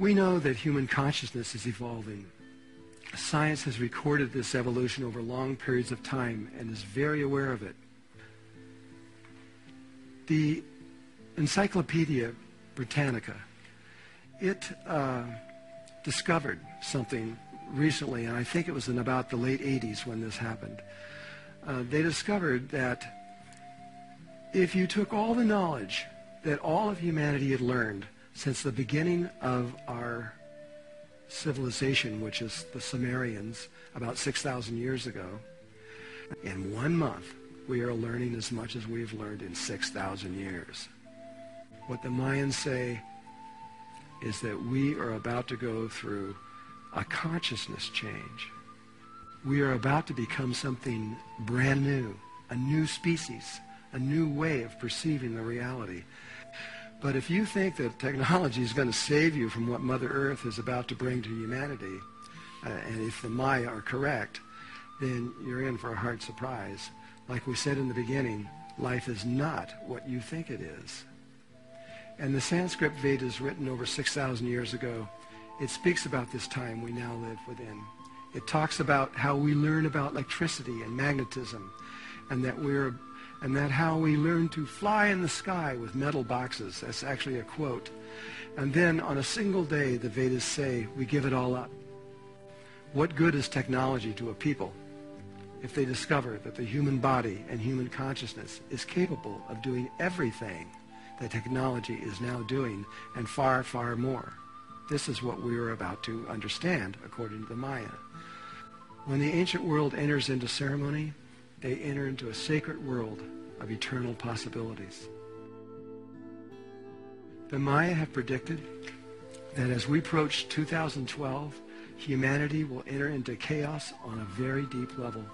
We know that human consciousness is evolving. Science has recorded this evolution over long periods of time and is very aware of it. The Encyclopedia Britannica, it discovered something recently, and I think it was in about the late 80s when this happened. They discovered that if you took all the knowledge that all of humanity had learned since the beginning of our civilization, which is the Sumerians, about 6,000 years ago, in 1 month, we are learning as much as we've learned in 6,000 years. What the Mayans say is that we are about to go through a consciousness change. We are about to become something brand new, a new species, a new way of perceiving the reality. But if you think that technology is going to save you from what Mother Earth is about to bring to humanity, and if the Maya are correct, then you're in for a hard surprise. Like we said in the beginning, life is not what you think it is. And the Sanskrit Vedas, written over 6,000 years ago, it speaks about this time we now live within. It talks about how we learn about electricity and magnetism, and that how we learn to fly in the sky with metal boxes. That's actually a quote. And then on a single day, the Vedas say, we give it all up. What good is technology to a people if they discover that the human body and human consciousness is capable of doing everything that technology is now doing, and far, far more? This is what we are about to understand, according to the Maya. When the ancient world enters into ceremony, they enter into a sacred world of eternal possibilities. The Maya have predicted that as we approach 2012, humanity will enter into chaos on a very deep level.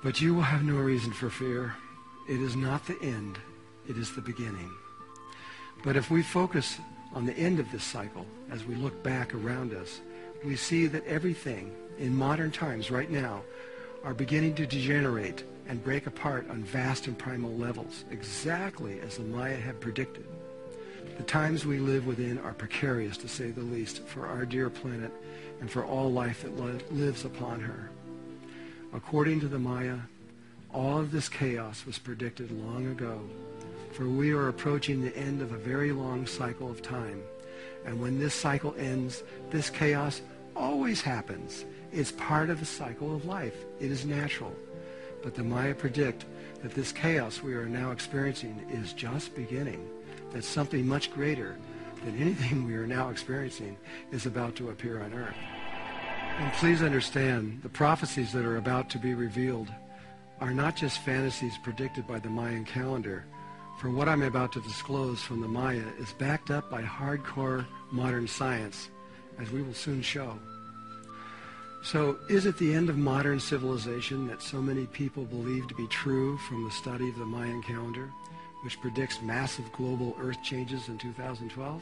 But you will have no reason for fear. It is not the end, it is the beginning. But if we focus on the end of this cycle, as we look back around us, we see that everything in modern times right now are beginning to degenerate and break apart on vast and primal levels, exactly as the Maya had predicted. The times we live within are precarious, to say the least, for our dear planet and for all life that lives upon her. According to the Maya, all of this chaos was predicted long ago, for we are approaching the end of a very long cycle of time. And when this cycle ends, this chaos always happens. It's part of the cycle of life. It is natural. But the Maya predict that this chaos we are now experiencing is just beginning, that something much greater than anything we are now experiencing is about to appear on Earth. And please understand, the prophecies that are about to be revealed are not just fantasies predicted by the Mayan calendar, for what I'm about to disclose from the Maya is backed up by hardcore modern science, as we will soon show. So, is it the end of modern civilization that so many people believe to be true from the study of the Mayan calendar, which predicts massive global earth changes in 2012?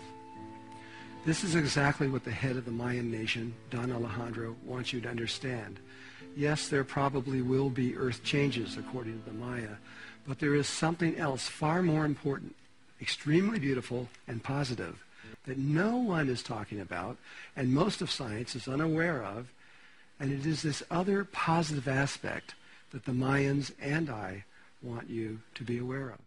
This is exactly what the head of the Mayan nation, Don Alejandro, wants you to understand. Yes, there probably will be earth changes according to the Maya, but there is something else far more important, extremely beautiful and positive, that no one is talking about and most of science is unaware of, and it is this other positive aspect that the Mayans and I want you to be aware of.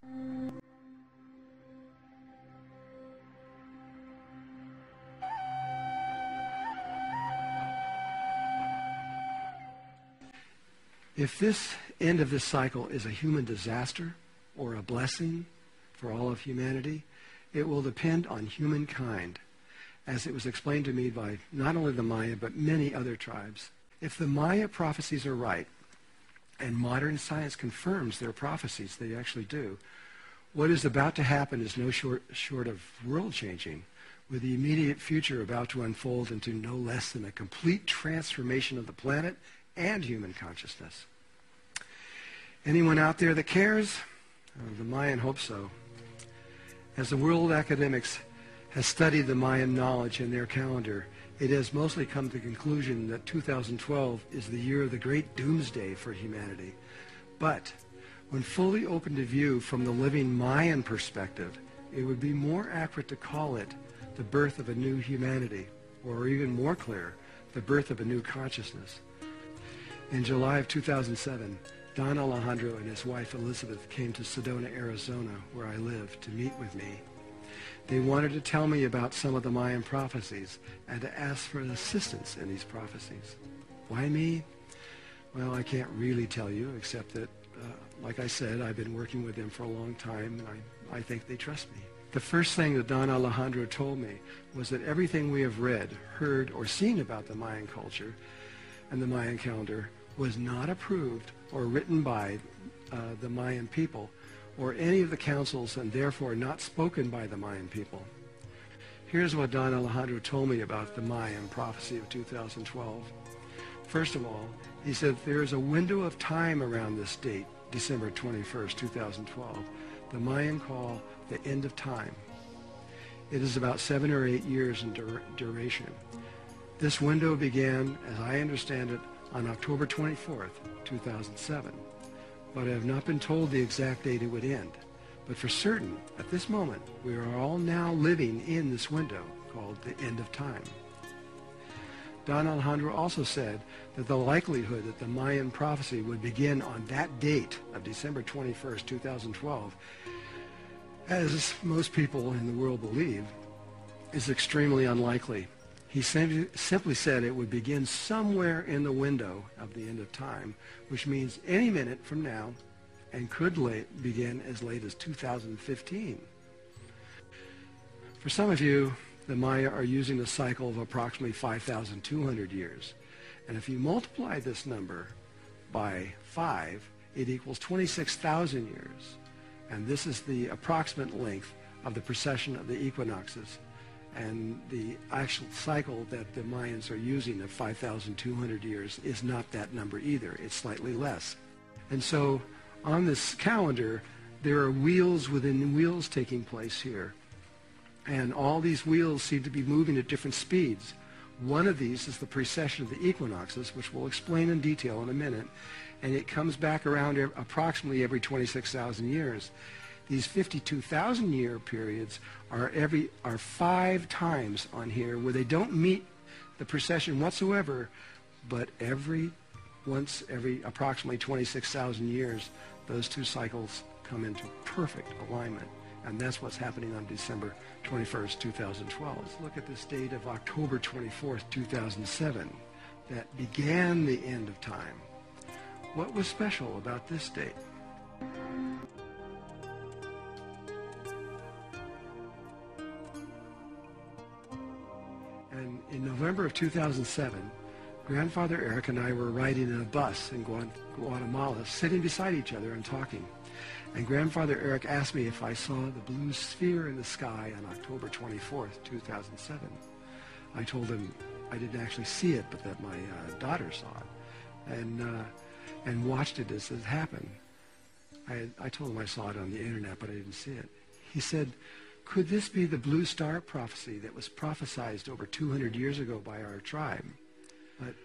If this end of this cycle is a human disaster or a blessing for all of humanity, it will depend on humankind, as it was explained to me by not only the Maya but many other tribes. If the Maya prophecies are right, and modern science confirms their prophecies, they actually do, what is about to happen is no short of world-changing, with the immediate future about to unfold into no less than a complete transformation of the planet and human consciousness. Anyone out there that cares? The Mayan hope so. As the world academics has studied the Mayan knowledge in their calendar, it has mostly come to the conclusion that 2012 is the year of the great doomsday for humanity. But when fully open to view from the living Mayan perspective, it would be more accurate to call it the birth of a new humanity, or even more clear, the birth of a new consciousness. In July of 2007, Don Alejandro and his wife Elizabeth came to Sedona, Arizona, where I live, to meet with me. They wanted to tell me about some of the Mayan prophecies and to ask for assistance in these prophecies. Why me? Well, I can't really tell you, except that, like I said, I've been working with them for a long time, and I think they trust me. The first thing that Don Alejandro told me was that everything we have read, heard, or seen about the Mayan culture and the Mayan calendar was not approved or written by the Mayan people or any of the councils, and therefore not spoken by the Mayan people. Here's what Don Alejandro told me about the Mayan prophecy of 2012. First of all, he said there is a window of time around this date, December 21st, 2012, the Mayan call the end of time. It is about 7 or 8 years in duration. This window began, as I understand it, on October 24th, 2007. But I have not been told the exact date it would end. But for certain, at this moment, we are all now living in this window called the end of time. Don Alejandro also said that the likelihood that the Mayan prophecy would begin on that date of December 21st, 2012, as most people in the world believe, is extremely unlikely. He simply said it would begin somewhere in the window of the end of time, which means any minute from now, and could begin as late as 2015. For some of you, the Maya are using a cycle of approximately 5,200 years. And if you multiply this number by 5, it equals 26,000 years. And this is the approximate length of the precession of the equinoxes. And the actual cycle that the Mayans are using of 5,200 years is not that number either. It's slightly less. And so on this calendar, there are wheels within wheels taking place here. And all these wheels seem to be moving at different speeds. One of these is the precession of the equinoxes, which we'll explain in detail in a minute. And it comes back around approximately every 26,000 years. These 52,000 year periods are 5 times on here where they don't meet the precession whatsoever, but once every approximately 26,000 years, those two cycles come into perfect alignment. And that's what's happening on December 21st, 2012. Let's look at this date of October 24th, 2007, that began the end of time. What was special about this date? And in November of 2007, Grandfather Eric and I were riding in a bus in Guatemala, sitting beside each other and talking. And Grandfather Eric asked me if I saw the blue sphere in the sky on October 24th, 2007. I told him I didn't actually see it, but that my daughter saw it and watched it as it happened. I told him I saw it on the internet, but I didn't see it. He said, could this be the blue star prophecy that was prophesied over 200 years ago by our tribe? But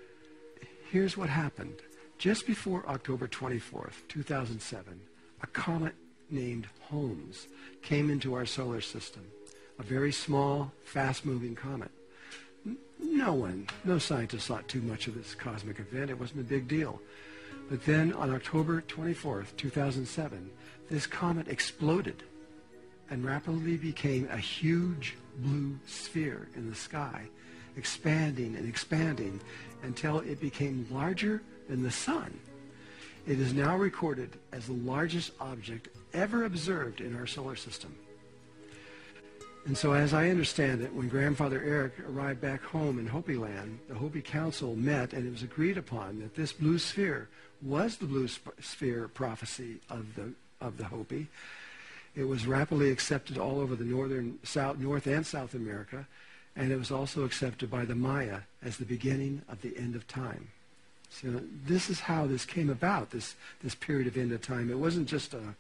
here's what happened. Just before October 24th, 2007, a comet named Holmes came into our solar system, a very small, fast-moving comet. No scientist thought too much of this cosmic event. It wasn't a big deal. But then on October 24th, 2007, this comet exploded and rapidly became a huge blue sphere in the sky, expanding and expanding until it became larger than the sun. It is now recorded as the largest object ever observed in our solar system. And so as I understand it, when Grandfather Eric arrived back home in Hopi land, the Hopi Council met and it was agreed upon that this blue sphere was the blue sphere prophecy of the Hopi. It was rapidly accepted all over the North and South America, and it was also accepted by the Maya as the beginning of the end of time. So this is how this came about, this period of end of time. It wasn't just a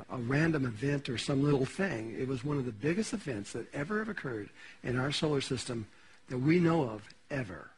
random event or some little thing. It was one of the biggest events that ever have occurred in our solar system that we know of ever.